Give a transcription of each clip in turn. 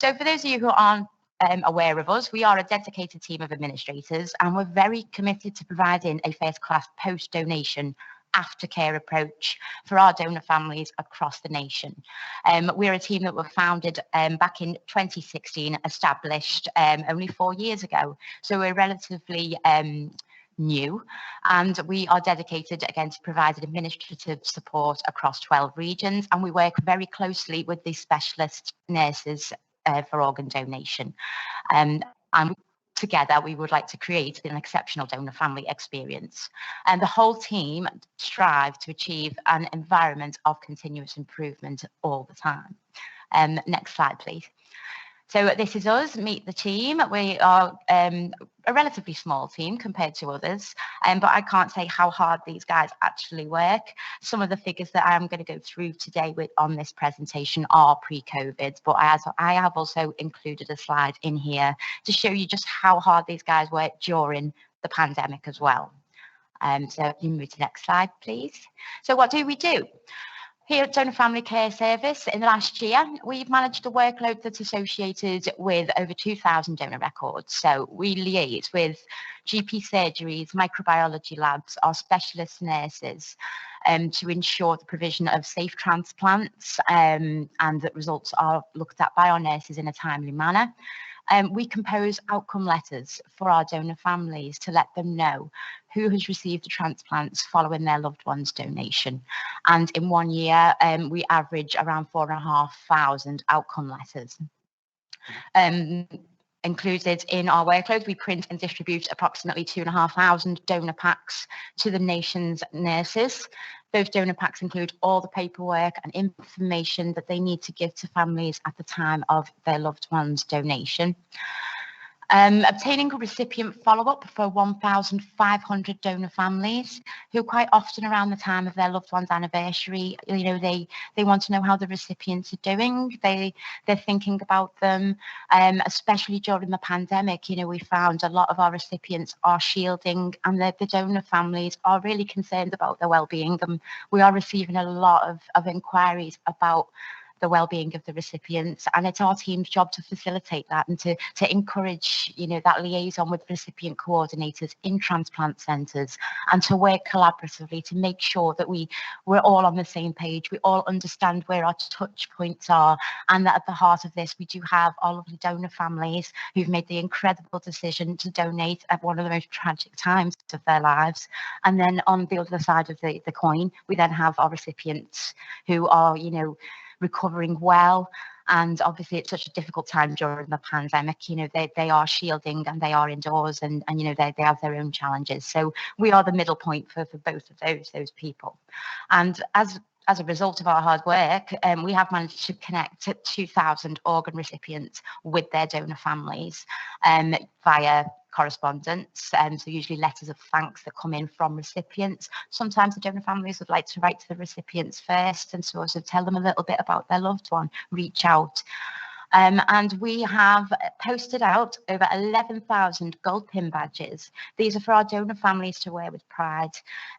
So for those of you who aren't aware of us, we are a dedicated team of administrators, and we're very committed to providing a first-class post-donation aftercare approach for our donor families across the nation. We're a team that were founded back in 2016, established only 4 years ago. So we're relatively new, and we are dedicated again to provide administrative support across 12 regions, and we work very closely with the specialist nurses for organ donation. And together, we would like to create an exceptional donor family experience. And the whole team strive to achieve an environment of continuous improvement all the time. Next slide, please. So this is us, meet the team. We are a relatively small team compared to others, but I can't say how hard these guys actually work. Some of the figures that I'm going to go through today on this presentation are pre-COVID, but I have also included a slide in here to show you just how hard these guys work during the pandemic as well. So if you move to the next slide, please. So what do we do? Here at Donor Family Care Service, in the last year, we've managed a workload that's associated with over 2,000 donor records. So we liaise with GP surgeries, microbiology labs, our specialist nurses, to ensure the provision of safe transplants and that results are looked at by our nurses in a timely manner. We compose outcome letters for our donor families to let them know who has received the transplants following their loved one's donation. And in 1 year, we average around 4,500 outcome letters. Included in our workload, we print and distribute approximately 2,500 donor packs to the nation's nurses. Those donor packs include all the paperwork and information that they need to give to families at the time of their loved one's donation. Obtaining a recipient follow-up for 1,500 donor families who quite often around the time of their loved one's anniversary, you know, they want to know how the recipients are doing. They're thinking about them, especially during the pandemic. You know, we found a lot of our recipients are shielding, and the donor families are really concerned about their well-being. And we are receiving a lot of inquiries about the well-being of the recipients, and it's our team's job to facilitate that and to encourage, you know, that liaison with recipient coordinators in transplant centres, and to work collaboratively to make sure that we're all on the same page, we all understand where our touch points are, and that at the heart of this we do have our lovely donor families who've made the incredible decision to donate at one of the most tragic times of their lives. And then on the other side of the coin, we then have our recipients who are, you know, recovering well. And obviously it's such a difficult time during the pandemic. You know, they are shielding and they are indoors, and you know, they have their own challenges. So we are the middle point for both of those people. And as a result of our hard work, we have managed to connect 2,000 organ recipients with their donor families via correspondence, so usually letters of thanks that come in from recipients. Sometimes the donor families would like to write to the recipients first and sort of tell them a little bit about their loved one, reach out. And we have posted out over 11,000 gold pin badges. These are for our donor families to wear with pride.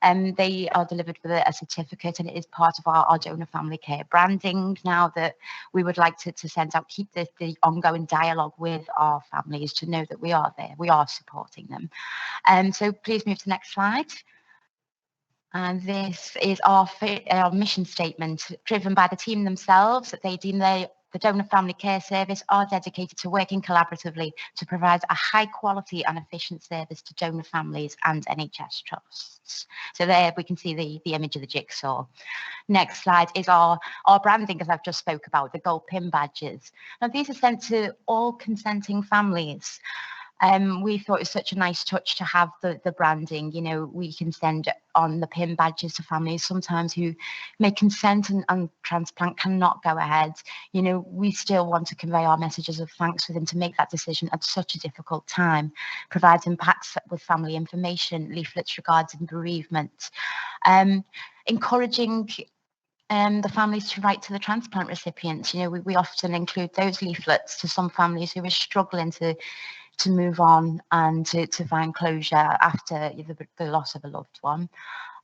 They are delivered with a certificate, and it is part of our donor family care branding now that we would like to send out, keep the ongoing dialogue with our families to know that we are there, we are supporting them. So please move to the next slide. And this is our mission statement, driven by the team themselves, that they deem the Donor Family Care Service are dedicated to working collaboratively to provide a high quality and efficient service to donor families and NHS trusts. So there we can see the image of the jigsaw. Next slide is our branding, as I've just spoke about, the gold pin badges. Now these are sent to all consenting families. We thought it was such a nice touch to have the branding. You know, we can send on the pin badges to families sometimes who may consent and transplant cannot go ahead. You know, we still want to convey our messages of thanks for them to make that decision at such a difficult time, providing packs with family information, leaflets regarding bereavement, encouraging the families to write to the transplant recipients. You know, we often include those leaflets to some families who are struggling to move on and to find closure after the loss of a loved one.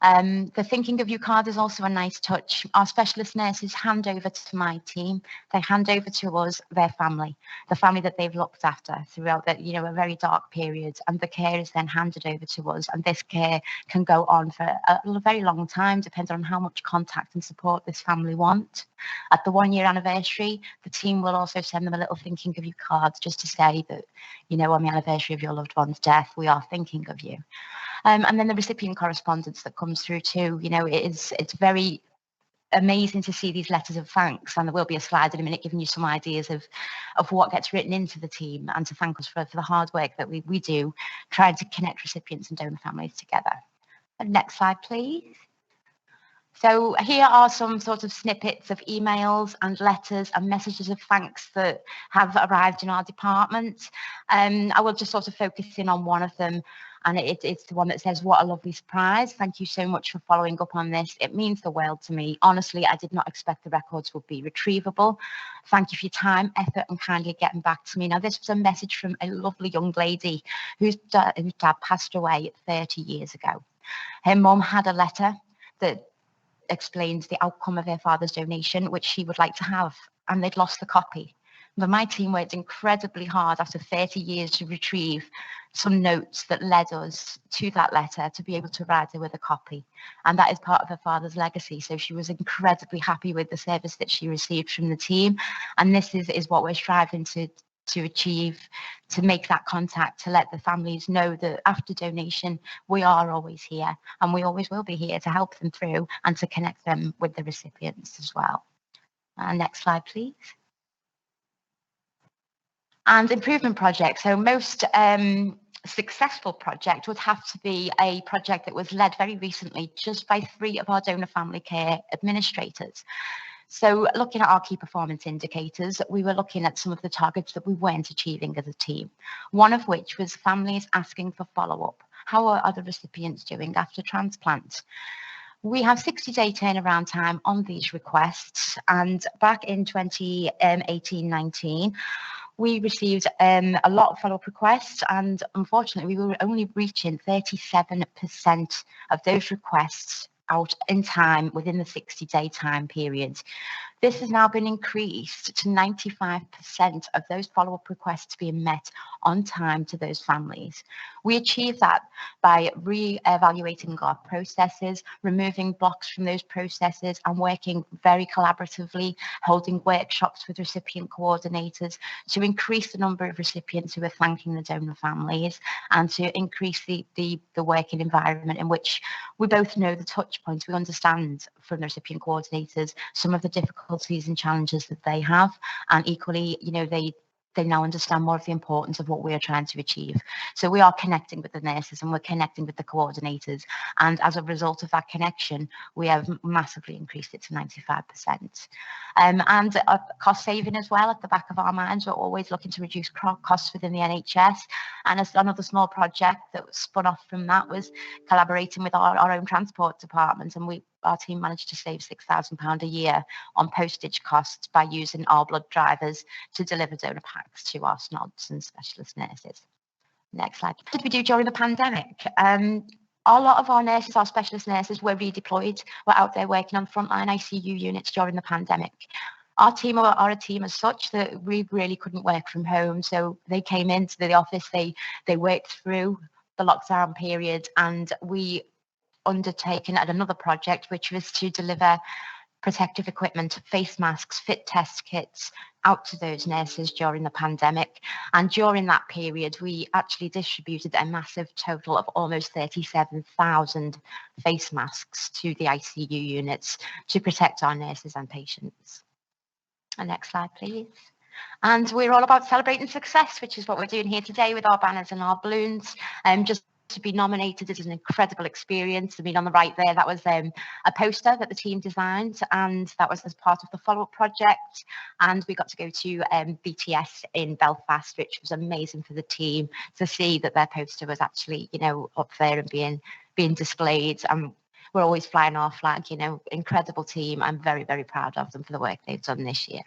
The thinking of you card is also a nice touch. Our specialist nurses hand over to my team. They hand over to us their family, the family that they've looked after throughout that, a very dark period. And the care is then handed over to us. And this care can go on for a very long time, depending on how much contact and support this family want. At the 1 year anniversary, the team will also send them a little thinking of you card just to say that, on the anniversary of your loved one's death, we are thinking of you. And then the recipient correspondence that comes through too, it's very amazing to see these letters of thanks, and there will be a slide in a minute giving you some ideas of what gets written into the team and to thank us for the hard work that we do trying to connect recipients and donor families together. Next slide, please. So here are some sort of snippets of emails and letters and messages of thanks that have arrived in our department. I will just sort of focus in on one of them, and it's the one that says, "What a lovely surprise. Thank you so much for following up on this. It means the world to me. Honestly, I did not expect the records would be retrievable. Thank you for your time, effort, and kindly getting back to me." Now, this was a message from a lovely young lady whose dad passed away 30 years ago. Her mum had a letter that explains the outcome of her father's donation, which she would like to have, and they'd lost the copy. But my team worked incredibly hard after 30 years to retrieve some notes that led us to that letter to be able to provide her with a copy. And that is part of her father's legacy. So she was incredibly happy with the service that she received from the team. And this is what we're striving to achieve, to make that contact, to let the families know that after donation, we are always here and we always will be here to help them through and to connect them with the recipients as well. Next slide, please. And improvement projects. So most successful project would have to be a project that was led very recently just by 3 of our donor family care administrators. So looking at our key performance indicators, we were looking at some of the targets that we weren't achieving as a team, one of which was families asking for follow-up. How are other recipients doing after transplant? We have 60-day turnaround time on these requests, and back in 2018-19, we received a lot of follow-up requests, and unfortunately, we were only reaching 37% of those requests out in time within the 60-day time period. This has now been increased to 95% of those follow-up requests being met on time to those families. We achieve that by re-evaluating our processes, removing blocks from those processes, and working very collaboratively, holding workshops with recipient coordinators to increase the number of recipients who are thanking the donor families, and to increase the working environment in which we both know the touch points. We understand from the recipient coordinators some of the difficulties and challenges that they have, and equally, they now understand more of the importance of what we are trying to achieve. So we are connecting with the nurses and we're connecting with the coordinators, and as a result of that connection, we have massively increased it to 95%. And cost saving as well at the back of our minds. We're always looking to reduce costs within the NHS, and as another small project that spun off from that was collaborating with our own transport department, and our team managed to save £6,000 a year on postage costs by using our blood drivers to deliver donor packs to our SNODs and specialist nurses. Next slide. What did we do during the pandemic? A lot of our nurses, our specialist nurses, were redeployed, were out there working on frontline ICU units during the pandemic. Our team are a team as such that we really couldn't work from home, so they came into the office, they worked through the lockdown period, and we undertaken at another project, which was to deliver protective equipment, face masks, fit test kits out to those nurses during the pandemic. And during that period, we actually distributed a massive total of almost 37,000 face masks to the ICU units to protect our nurses and patients. And next slide, please. And we're all about celebrating success, which is what we're doing here today with our banners and our balloons. Just to be nominated is an incredible experience. I mean, on the right there, that was a poster that the team designed, and that was as part of the follow-up project. And we got to go to BTS in Belfast, which was amazing for the team to see that their poster was actually, up there and being displayed. And we're always flying our flag, incredible team. I'm very, very proud of them for the work they've done this year.